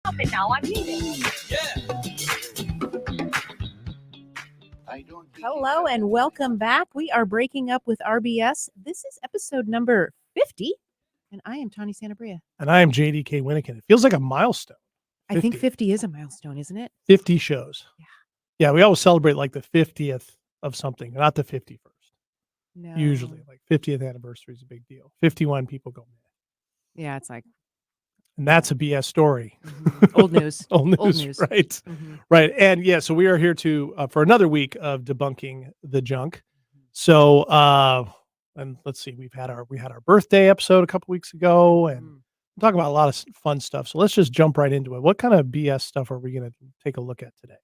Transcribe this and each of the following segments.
Stop it now. I need it. Hello and welcome back. We are breaking up with RBS. This is episode number 50, and I am Tawny Santabria. And I am JDK Winnikin. It feels like a milestone. 50. I think 50 is a milestone, isn't it? 50 shows. Yeah. Yeah, we always celebrate like the 50th of something, not the 51st. No. Usually, like 50th anniversary is a big deal. 51 people go mad. Yeah, it's like. And that's a BS story. Mm-hmm. Old news. Old news, right? Mm-hmm. Right. And yeah, so we are here to for another week of debunking the junk. So and let's see, we had our birthday episode a couple weeks ago, and talk about a lot of fun stuff. So let's just jump right into it. What kind of BS stuff are we going to take a look at today?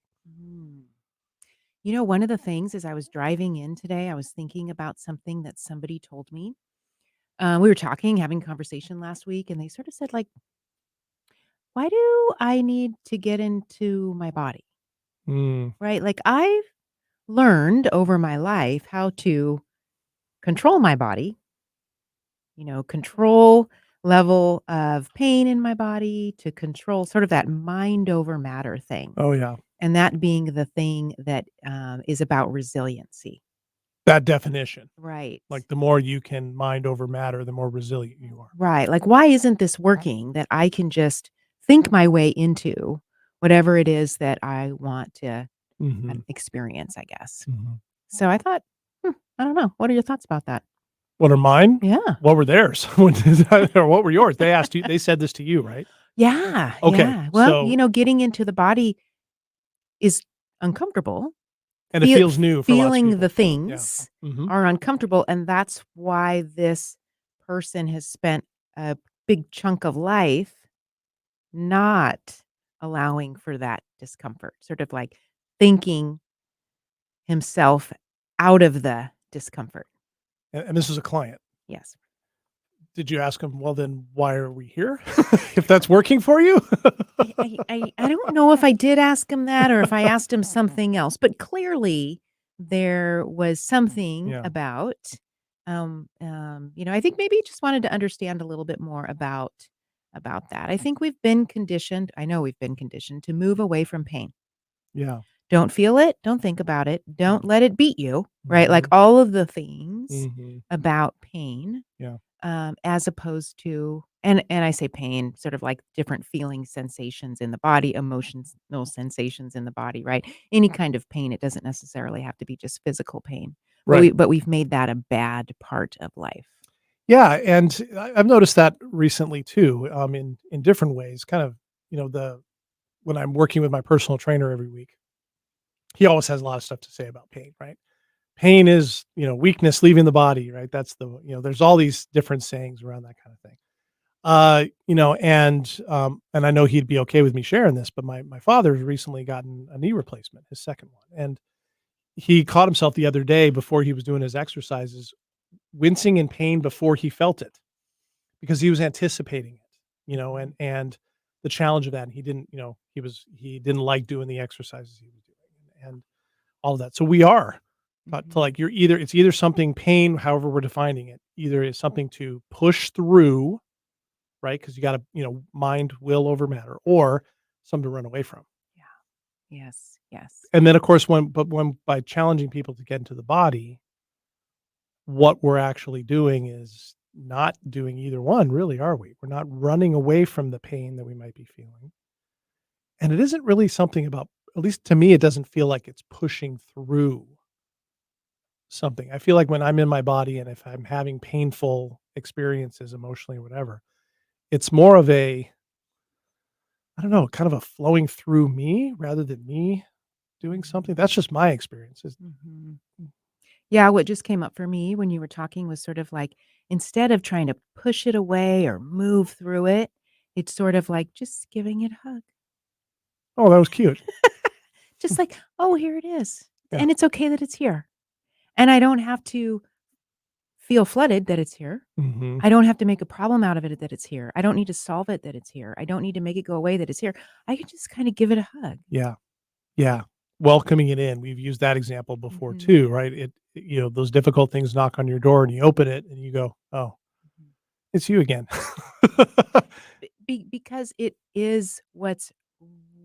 You know, one of the things as I was driving in today, I was thinking about something that somebody told me. We were having conversation last week, and they sort of said, like, why do I need to get into my body? Right? Like, I've learned over my life how to control my body, control level of pain in my body, to control sort of that mind over matter thing. Oh, yeah. And that being the thing that is about resiliency. That definition. Right. Like the more you can mind over matter, the more resilient you are. Right. Like, why isn't this working that I can just think my way into whatever it is that I want to experience, I guess. So I thought, I don't know. What are your thoughts about that? What are mine? Yeah. What were theirs? Or what were yours? They asked you, they said this to you, right? Yeah. Okay. Yeah. Well, getting into the body is uncomfortable. And it feels new for feeling lots of the things are uncomfortable. And that's why this person has spent a big chunk of life not allowing for that discomfort, sort of like thinking himself out of the discomfort. And this is a client. Yes. Did you ask him, well, then why are we here? If that's working for you? I don't know if I did ask him that or if I asked him something else, but clearly there was something about, I think maybe he just wanted to understand a little bit more about that. I think we've been conditioned. I know we've been conditioned to move away from pain. Yeah. Don't feel it. Don't think about it. Don't let it beat you, right? Like all of the things about pain. Yeah. As opposed to, and I say pain, sort of like different feeling sensations in the body, emotional sensations in the body, right? Any kind of pain. It doesn't necessarily have to be just physical pain. Right. But we've made that a bad part of life. Yeah. And I've noticed that recently too, in different ways, kind of, when I'm working with my personal trainer every week, he always has a lot of stuff to say about pain, right? Pain is, weakness leaving the body, right? That's there's all these different sayings around that kind of thing. And I know he'd be okay with me sharing this, but my father's recently gotten a knee replacement, his second one. And he caught himself the other day before he was doing his exercises, wincing in pain before he felt it because he was anticipating it, and the challenge of that. And he didn't, he didn't like doing the exercises he was doing and all of that. So we are. But to like it's either something pain, however we're defining it, either it's something to push through, right? Because you got to, mind, will over matter, or something to run away from. Yeah. Yes. And then of course, when by challenging people to get into the body, what we're actually doing is not doing either one, really, are we? We're not running away from the pain that we might be feeling. And it isn't really something about, at least to me, it doesn't feel like it's pushing through something. I feel like when I'm in my body and if I'm having painful experiences emotionally or whatever, it's more of a, I don't know, kind of a flowing through me rather than me doing something. That's just my experiences. Yeah, what just came up for me when you were talking was sort of like, instead of trying to push it away or move through it, it's sort of like just giving it a hug. Oh, that was cute. Just like, oh, here it is. Yeah. And it's okay that it's here. And I don't have to feel flooded that it's here. I don't have to make a problem out of it that it's here. I don't need to solve it that it's here. I don't need to make it go away that it's here. I can just kind of give it a hug. Yeah. Yeah. Welcoming it in. We've used that example before too, right? Those difficult things knock on your door and you open it and you go, oh, it's you again. because it is what's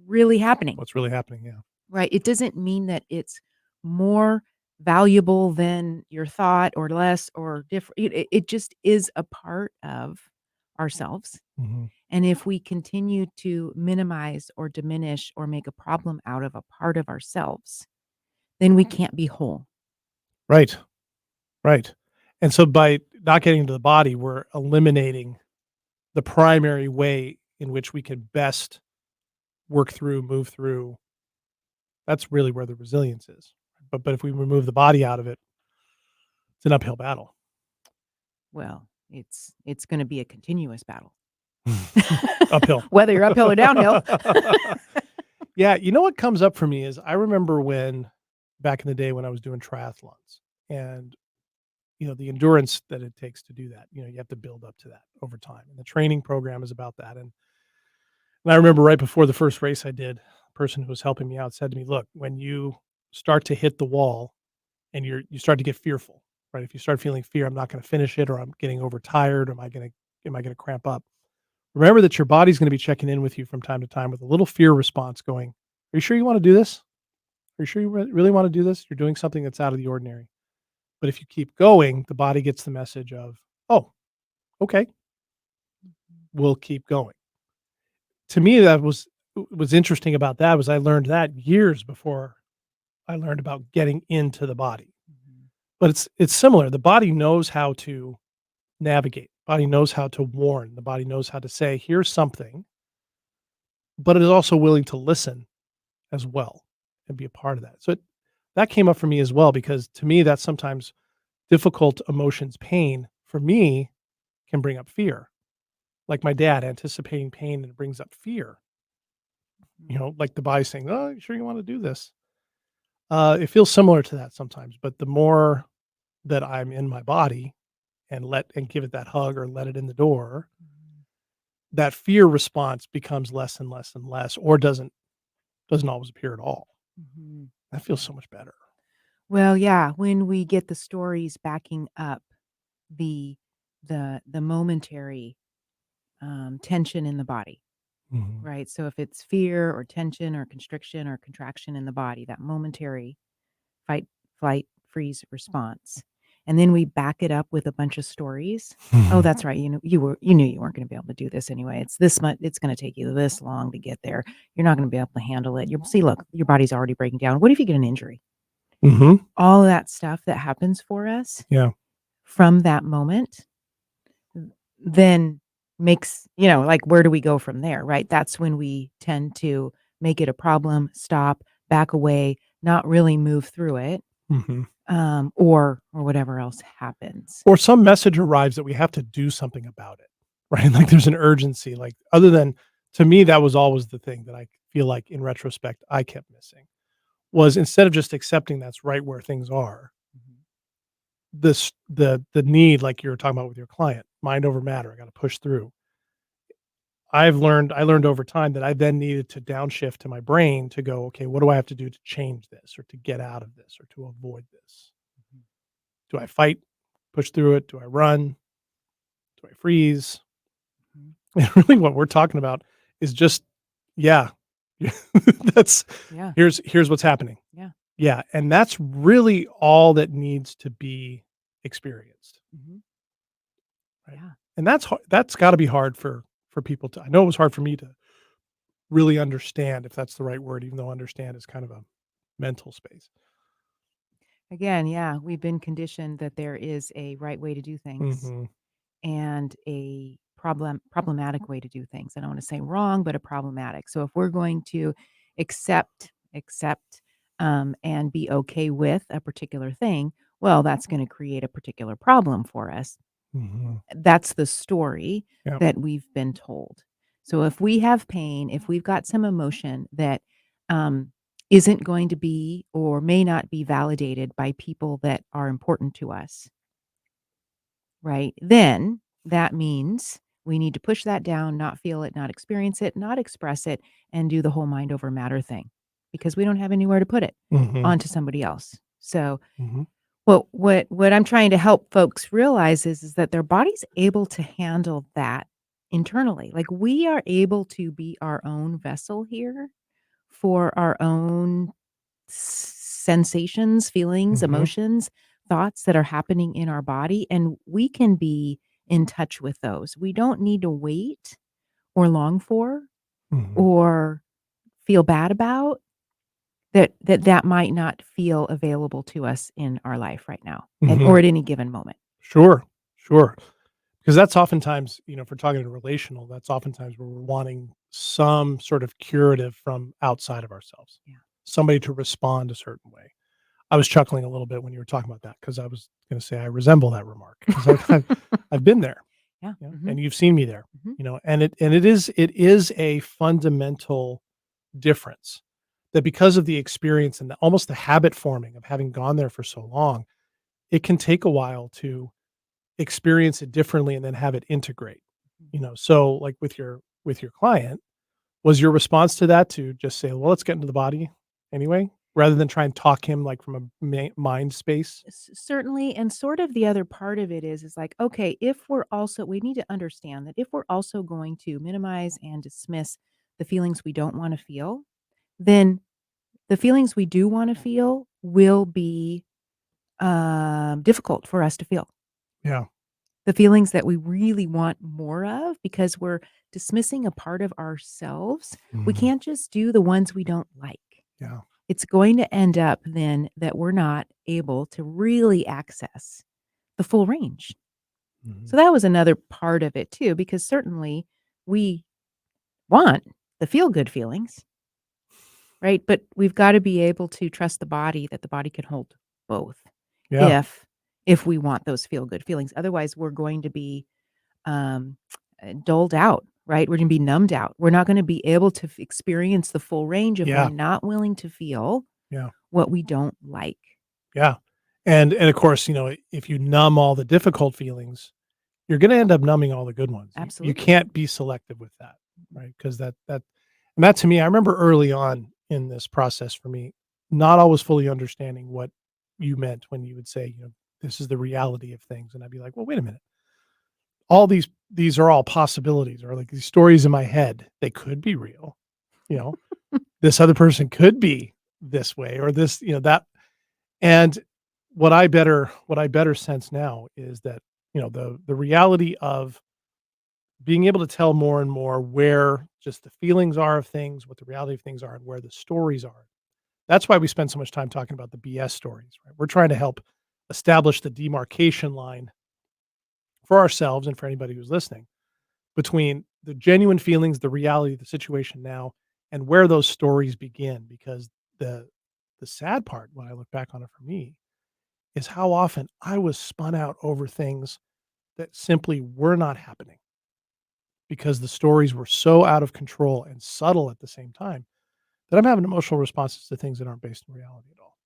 really happening, What's really happening, yeah. right? It doesn't mean that it's more valuable than your thought or less or different. It just is a part of ourselves. Mhm. And if we continue to minimize or diminish or make a problem out of a part of ourselves, then we can't be whole. Right, right. And so by not getting into the body, we're eliminating the primary way in which we can best work through, move through. That's really where the resilience is. But if we remove the body out of it, it's an uphill battle. Well, it's gonna be a continuous battle. Uphill. Whether you're uphill or downhill. Yeah, you know what comes up for me is I remember when back in the day when I was doing triathlons and the endurance that it takes to do that. You have to build up to that over time. And the training program is about that. And I remember right before the first race I did, the person who was helping me out said to me, "Look, when you start to hit the wall and you start to get fearful, right? If you start feeling fear, I'm not going to finish it, or I'm getting overtired, or am I going to cramp up? Remember that your body's going to be checking in with you from time to time with a little fear response going, "Are you sure you want to do this? Are you sure you really want to do this? You're doing something that's out of the ordinary." But if you keep going, the body gets the message of, "Oh, okay, we'll keep going." To me, that was interesting about that was I learned that years before I learned about getting into the body. Mhm, But it's similar. The body knows how to navigate. Body knows how to warn. The body knows how to say, "Here's something," but it is also willing to listen as well and be a part of that. So that came up for me as well because to me, that's sometimes difficult emotions, pain for me can bring up fear. Like my dad anticipating pain and it brings up fear. mhm, Like the body saying, "Oh, you sure you want to do this?" It feels similar to that sometimes, but the more that I'm in my body and give it that hug or let it in the door, mhm, that fear response becomes less and less and less, or doesn't always appear at all. mhm. That feels so much better. Well, yeah, when we get the stories backing up the the momentary, tension in the body, Mhm. right? So if it's fear or tension or constriction or contraction in the body, that momentary fight, flight, freeze response. And then we back it up with a bunch of stories. Oh, that's right. You knew you weren't going to be able to do this anyway. It's this much. It's going to take you this long to get there. You're not going to be able to handle it. You see, look, your body's already breaking down. What if you get an injury? Mhm. All of that stuff that happens for us Yeah. from that moment then makes, like, where do we go from there, right? That's when we tend to make it a problem, stop, back away, not really move through it, Mhm. or whatever else happens. Or some message arrives that we have to do something about it, right? Like there's an urgency, like other than to me, that was always the thing that I feel like in retrospect I kept missing was instead of just accepting that's right where things are, Mhm, the need, like you were talking about with your client, mind over matter, I got to push through. I learned over time that I then needed to downshift to my brain to go, okay, what do I have to do to change this or to get out of this or to avoid this? mhm, Do I fight, push through it? Do I run? Do I freeze? mhm. And really what we're talking about is just, yeah, that's Yeah, here's what's happening. yeah, Yeah. And that's really all that needs to be experienced. mhm, Right. yeah. And that's gotta be hard for people to I know it was hard for me to really understand if that's the right word, even though understand is kind of a mental space. Again, yeah, we've been conditioned that there is a right way to do things Mhm. and a problematic way to do things. I don't wanna say wrong, but a problematic. So if we're going to accept, and be okay with a particular thing, well, that's gonna create a particular problem for us. Mhm. That's the story Yep. that we've been told. So if we have pain, if we've got some emotion that, um, isn't going to be or may not be validated by people that are important to us, right? Then that means we need to push that down, not feel it, not experience it, not express it, and do the whole mind over matter thing because we don't have anywhere to put it Mhm. onto somebody else. So Mhm. what I'm trying to help folks realize is that their body's able to handle that internally. Like, we are able to be our own vessel here for our own sensations, feelings, Mhm, emotions, thoughts that are happening in our body, and we can be in touch with those. We don't need to wait or long for mhm. or feel bad about that might not feel available to us in our life right now and Mhm. or at any given moment. Sure, sure. Because that's oftentimes, if we're talking relational, that's oftentimes where we're wanting some sort of curative from outside of ourselves, Yeah. somebody to respond a certain way. I was chuckling a little bit when you were talking about that because I was gonna say I resemble that remark because I've been there, Yeah. and Mhm. you've seen me there, Mhm. and it is a fundamental difference that because of the experience and almost the habit forming of having gone there for so long, it can take a while to experience it differently and then have it integrate. So like with your client, was your response to that to just say, "Well, let's get into the body anyway," rather than try and talk him like from a mind space? Certainly, and sort of the other part of it is like, okay, if we're also we need to understand that if we're also going to minimize and dismiss the feelings we don't want to feel, then the feelings we do want to feel will be difficult for us to feel. Yeah. The feelings that we really want more of because we're dismissing a part of ourselves. We Mhm. can't just do the ones we don't like. Yeah. It's going to end up then that we're not able to really access the full range. Mhm. So that was another part of it too, because certainly we want the feel good feelings, right? But we've got to be able to trust the body that the body can hold both Yeah. if if we want those feel good feelings. Otherwise, we're going to be um, doled out, right? We're going to be numbed out. We're not going to be able to experience the full range if we're Yeah. not willing to feel Yeah. what we don't like. Yeah. And of course, if you numb all the difficult feelings, you're gonna end up numbing all the good ones. You Absolutely. can't be selective with that, right? Because that to me, I remember early on in this process for me, not always fully understanding what you meant when you would say, "This is the reality of things," and I'd be like, "Well, wait a minute. All these are all possibilities or like these stories in my head. They could be real, you know? This other person could be this way or this, that." And what I better sense now is that, the reality of being able to tell more and more where just the feelings are of things, what the reality of things are, and where the stories are. That's why we spend so much time talking about the BS stories, right? We're trying to help establish the demarcation line for ourselves and for anybody who's listening between the genuine feelings, the reality of the situation now, and where those stories begin. Because the the sad part when I look back on it for me is how often I was spun out over things that simply were not happening because the stories were so out of control and subtle at the same time that I'm having emotional responses to things that aren't based in reality at all.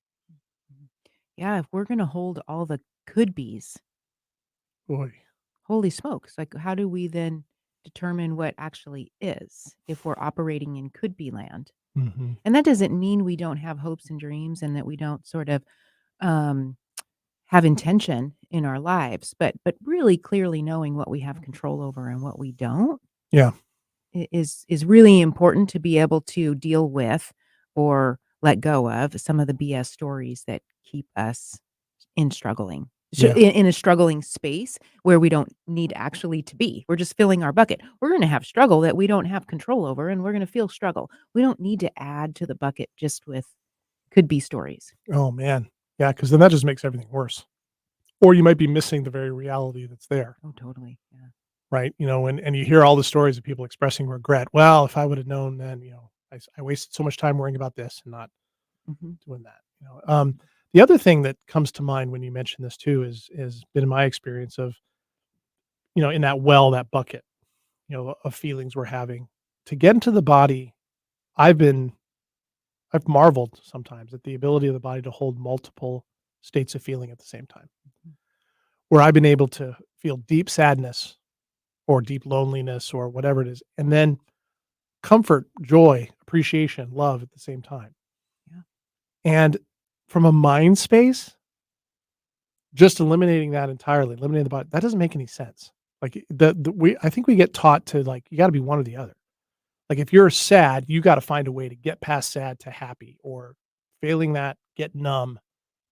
Mhm. Yeah, if we're gonna hold all the could be's, Boy. holy smokes, like, how do we then determine what actually is if we're operating in could be land? Mhm. And that doesn't mean we don't have hopes and dreams and that we don't sort of, um, have intention in our lives, but really clearly knowing what we have control over and what we don't Yeah. is really important to be able to deal with or let go of some of the BS stories that keep us in struggling. Yeah. In a struggling space where we don't need actually to be. We're just filling our bucket. We're gonna have struggle that we don't have control over, and we're gonna feel struggle. We don't need to add to the bucket just with could be stories. Oh, man. Yeah, because then that just makes everything worse. Or you might be missing the very reality that's there, Oh, totally. Yeah. right? And you hear all the stories of people expressing regret. "Well, if I would have known then, I wasted so much time worrying about this and not Mhm. doing that." The other thing that comes to mind when you mention this too is been in my experience of, in that bucket, of feelings we're having. To get into the body, I've been I've marveled sometimes at the ability of the body to hold multiple states of feeling at the same time. Mhm. Where I've been able to feel deep sadness or deep loneliness or whatever it is, and then comfort, joy, appreciation, love at the same time. Yeah. And from a mind space, just eliminating that entirely, eliminating the body, that doesn't make any sense. Like, the we I think we get taught to, like, you gotta be one or the other. Like, if you're sad, you gotta find a way to get past sad to happy, or failing that, get numb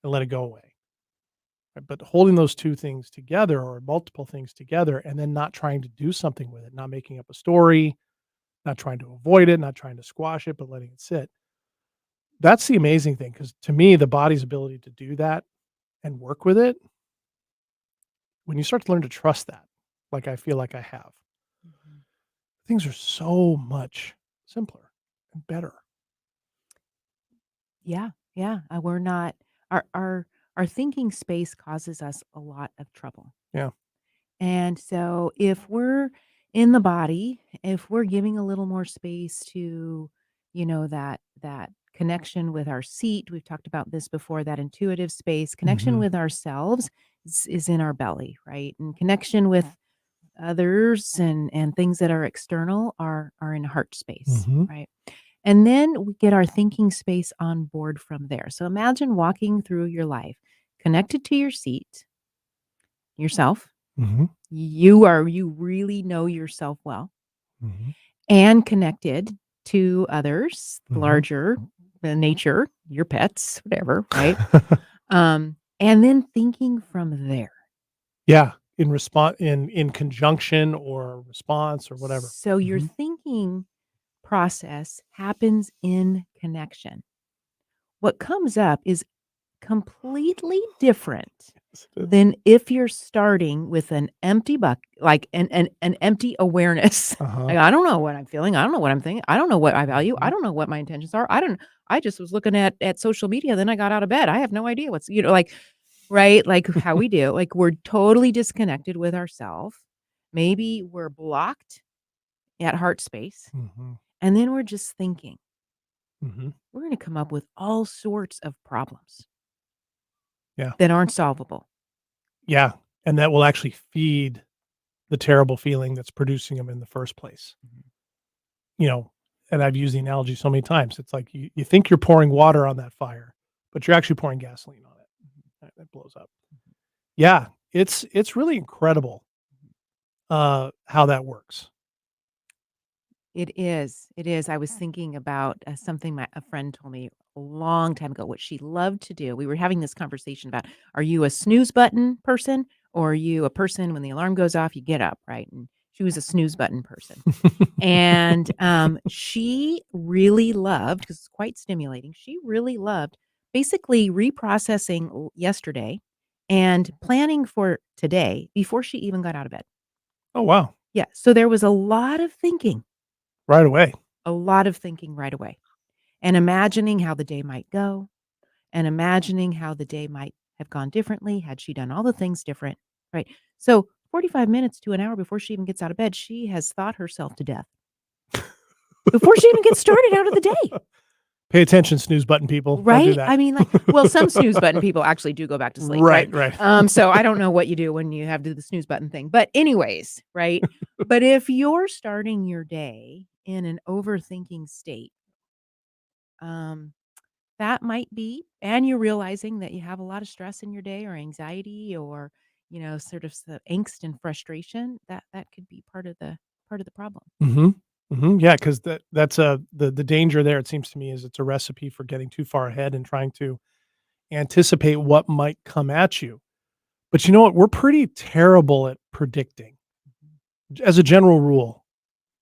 and let it go away. Right? But holding those 2 things together, or multiple things together, and then not trying to do something with it, not making up a story, not trying to avoid it, not trying to squash it, but letting it sit. That's the amazing thing, because to me, the body's ability to do that and work with it, when you start to learn to trust that, like I feel like I have, Mhm. things are so much simpler and better. Yeah, yeah, we're not our thinking space causes us a lot of trouble. Yeah. And so if we're in the body, if we're giving a little more space to, that connection with our seat, we've talked about this before, that intuitive space, connection Mhm. with ourselves is in our belly, right? And connection with others and things that are external are in heart space, Mhm. right? And then we get our thinking space on board from there. So imagine walking through your life connected to your seat, yourself. Mhm. You really know yourself well Mhm. and connected to others, Mhm. larger, nature, your pets, whatever, right? And then thinking from there. Yeah, in response, in conjunction or response or whatever. So your Mhm. thinking process happens in connection. What comes up is completely different Yes, it is. than if you're starting with an empty like an empty awareness. Uh-huh. Like, I don't know what I'm feeling. I don't know what I'm thinking. I don't know what I value. I Mhm. don't know what my intentions are. I just was looking at social media, then I got out of bed. I have no idea like, right? Like how we do. Like we're totally disconnected with ourselves. Maybe we're blocked at heart space, Mhm. and then we're just thinking. Mhm. We're going to come up with all sorts of problems Yeah. that aren't solvable. Yeah, and that will actually feed the terrible feeling that's producing them in the first place. Mhm. You know, and I've used the analogy so many times. It's like you think you're pouring water on that fire, but you're actually pouring gasoline on it. It blows up. Yeah, it's really incredible, how that works. It is, it is. I was thinking about, something a friend told me a long time ago, what she loved to do. We were having this conversation about, are you a snooze button person, or are you a person when the alarm goes off, you get up, right? And she was a snooze button person. And, she really loved, because it's quite stimulating, she really loved basically reprocessing yesterday and planning for today before she even got out of bed. Oh, wow. Yeah, so there was Right away. a lot of thinking right away. And imagining how the day might go, and imagining how the day might have gone differently had she done all the things different, right? So 45 minutes to an hour before she even gets out of bed, she has thought herself to death before she even gets started out of the day, Pay attention, snooze button people. Don't do right? that. I mean, like, well, some snooze button people actually do go back to sleep, right? Right, right. So I don't know what you do when you have the snooze button thing, but anyways, right? But if you're starting your day in an overthinking state, um, that might be, and you're realizing that you have a lot of stress in your day or anxiety or, sort of the angst and frustration, that could be part of the problem. Mhm. Mhm, yeah, 'cause that's, the danger there, it seems to me, is it's a recipe for getting too far ahead and trying to anticipate what might come at you. But you know what? We're pretty terrible at predicting, Mhm. as a general rule,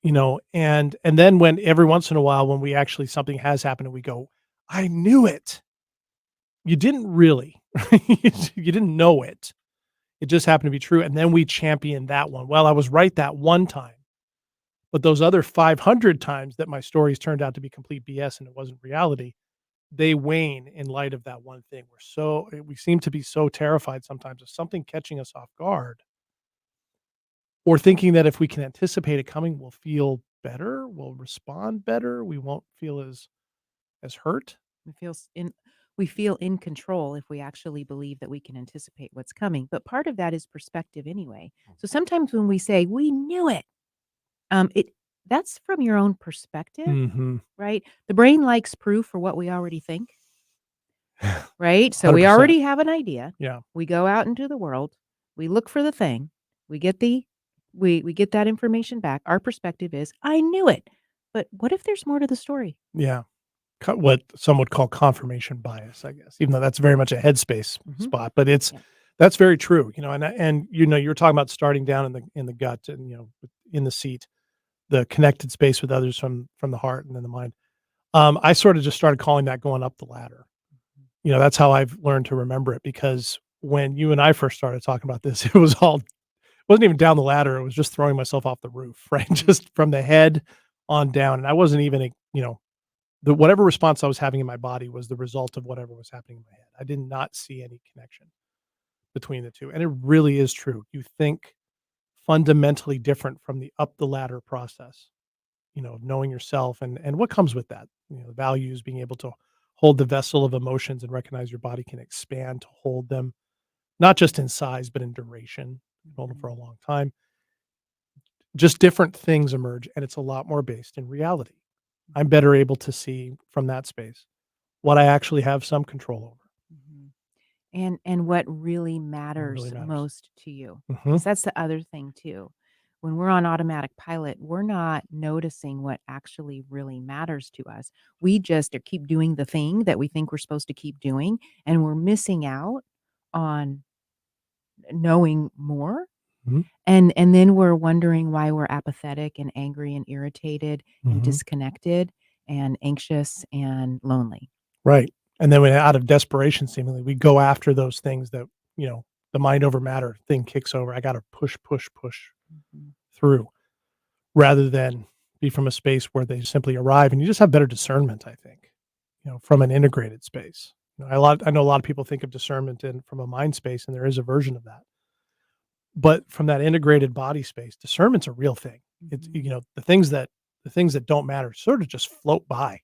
and then when every once in a while, when we actually something has happened and we go, "I knew it." You didn't really. You didn't know it. It just happened to be true, and then we champion that one. "Well, I was right that one time, but those other 500 times that my stories turned out to be complete BS and it wasn't reality, they wane in light of that one thing." We seem to be so terrified sometimes of something catching us off guard, or thinking that if we can anticipate it coming, we'll feel better, we'll respond better, we won't feel as hurt. We feel we feel in control if we actually believe that we can anticipate what's coming. But part of that is perspective anyway. So sometimes when we say we knew it, it that's from your own perspective, Mhm. right? The brain likes proof for what we already think. Right? So we 100%. already have an idea. Yeah. We go out into the world, we look for the thing, we get the We get that information back. Our perspective is, "I knew it." But what if there's more to the story? Yeah. What some would call confirmation bias, I guess, even though that's very much a headspace Mhm. spot, but Yep. that's very true, and you were talking about starting down in the gut and, in the seat, the connected space with others from the heart and then the mind. I sort of just started calling that going up the ladder. That's how I've learned to remember it because when you and I first started talking about this, wasn't even down the ladder, it was just throwing myself off the roof, right? Mhm. Just from the head on down, and I wasn't even, the whatever response I was having in my body was the result of whatever was happening in my head. I did not see any connection between the 2, and it really is true. You think fundamentally different from the up the ladder process, of knowing yourself and what comes with that. The values, being able to hold the vessel of emotions and recognize your body can expand to hold them, not just in size, but in duration, hold them for Mhm. a long time. Just different things emerge, and it's a lot more based in reality. I'm Mhm. better able to see from that space what I actually have some control over. Mhm. And what really What really matters matters. most to you, Mhm, because that's the other thing too. When we're on automatic pilot, we're not noticing what actually really matters to us. We just keep doing the thing that we think we're supposed to keep doing, and we're missing out on knowing more. mhm, And then we're wondering why we're apathetic and angry and irritated and mhm. disconnected and anxious and lonely. Right, and then when out of desperation, seemingly, we go after those things that, the mind over matter thing kicks over. I gotta push, push, push Mhm. through rather than be from a space where they simply arrive, and you just have better discernment, I think, from an integrated space. I know a lot of people think of discernment in from a mind space, and there is a version of that. But from that integrated body space, discernment's a real thing. It's Mhm. the things that don't matter sort of just float by,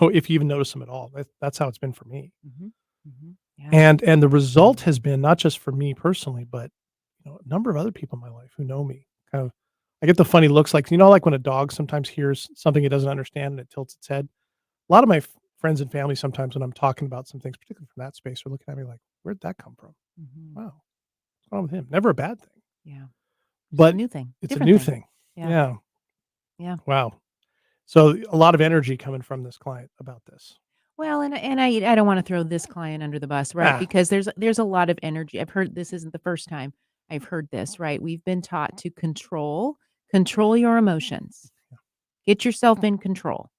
if you even notice them at all. That's how it's been for me. Mhm. Mhm. Yeah. And the result has been not just for me personally, but, a number of other people in my life who know me. Kind of I get the funny looks like, like when a dog sometimes hears something it doesn't understand and it tilts its head. A lot of my friends and family sometimes when I'm talking about some things, particularly from that space, are looking at me like, "Where'd that come from? Mhm. Wow, what's wrong with him?" Never a bad thing, Yeah. Just a but new thing, it's a different new thing. thing. Yeah. Yeah. Yeah. Wow. So a lot of energy coming from this client about this. Well, and I don't wanna throw this client under the bus, right? Ah, Because there's a lot of energy. I've heard this isn't the first time I've heard this, right? We've been taught to control your emotions. Get yourself in control.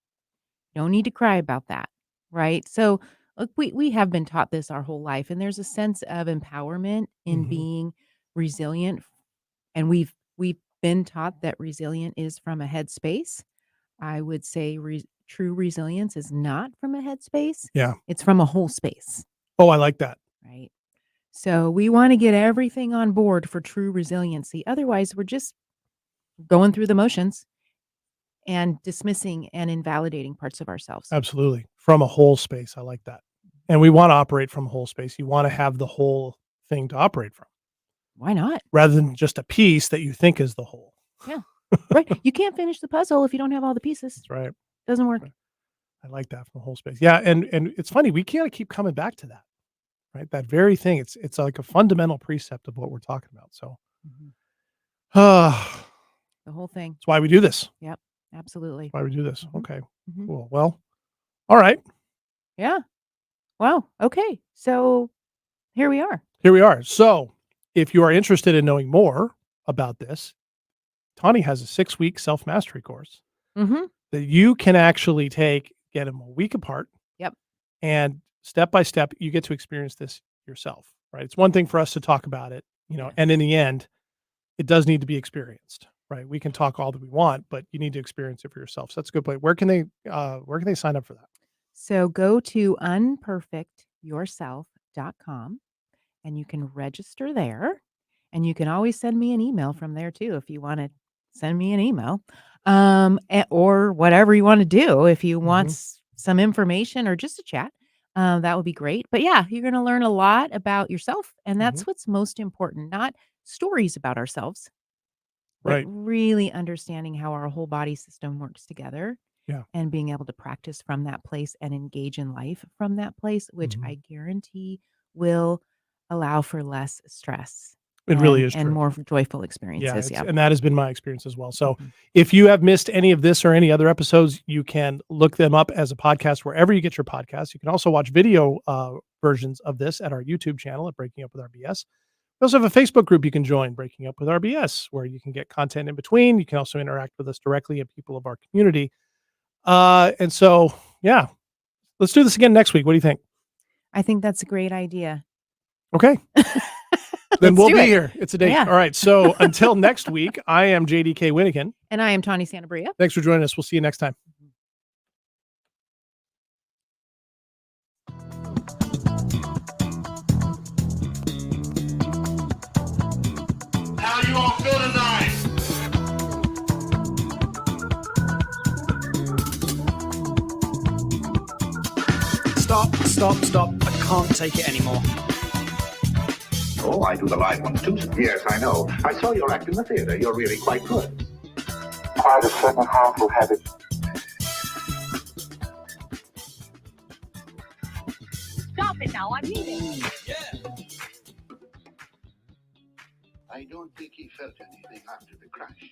Don't need to cry about that, right? So, look, we have been taught this our whole life, and there's a sense of empowerment in mhm, being resilient, and we've been taught that resilient is from a headspace. I would say true resilience is not from a headspace, yeah. it's from a whole space, Oh, I like that. right? So we want to get everything on board for true resiliency. Otherwise, we're just going through the motions and dismissing and invalidating parts of ourselves. Absolutely. From a whole space, I like that. And we wanna operate from a whole space. You wanna have the whole thing to operate from, Why not? rather than just a piece that you think is the whole. Yeah. Right. You can't finish the puzzle if you don't have all the pieces. That's right. Doesn't That's work. right. I like that from a whole space. Yeah, and it's funny, we can't keep coming back to that, right? That very thing. It's like a fundamental precept of what we're talking about. So, Mhm. that's The whole thing. why we do this. Yep. Absolutely. Why we do this. Mhm. Okay, Mhm. cool. Well, all right. Yeah. Wow. Okay. So here we are. Here we are. So, if you are interested in knowing more about this, Tawny has a 6-week self-mastery course Mhm. that you can actually get them a week apart, Yep. and step by step, you get to experience this yourself, right? It's one thing for us to talk about it, and in Yes. the end, it does need to be experienced, right? We can talk all that we want, but you need to experience it for yourself. So that's a good point. Where can they sign up for that? So go to unperfectyourself.com and you can register there. And you can always send me an email from there too if you want to send me an email. Or whatever you want to do. If you want Mhm, some information or just a chat, that would be great. But yeah, you're going to learn a lot about yourself. And mhm. that's what's most important, not stories about ourselves, but Right. really understanding how our whole body system works together Yeah. and being able to practice from that place and engage in life from that place, which Mhm. I guarantee will allow for less stress. It really is and true. more joyful Yeah, experiences, yeah. and that has been my experience as well. So, Mhm. if you have missed any of this or any other episodes, you can look them up as a podcast wherever you get your podcasts. You can also watch video versions of this at our YouTube channel at Breaking Up with RBS. We also have a Facebook group you can join, Breaking Up with RBS, where you can get content in between. You can also interact with us directly and people of our community. And so, yeah, let's do this again next week. What do you think? I think that's a great idea. Okay. Then Let's we'll do be it. here. It's a date. Yeah. All right. So until next week, I am JDK Winnigan. And I am Tawny Santabria. Thanks for joining us. We'll see you next time. How you all feel tonight? Stop. I can't take it anymore. Oh, I do the live ones too. Yes, I know. I saw your act in the theater. You're really quite good. Quite a certain harmful habit. Stop it now, I'm leaving. I don't think he felt anything after the crash.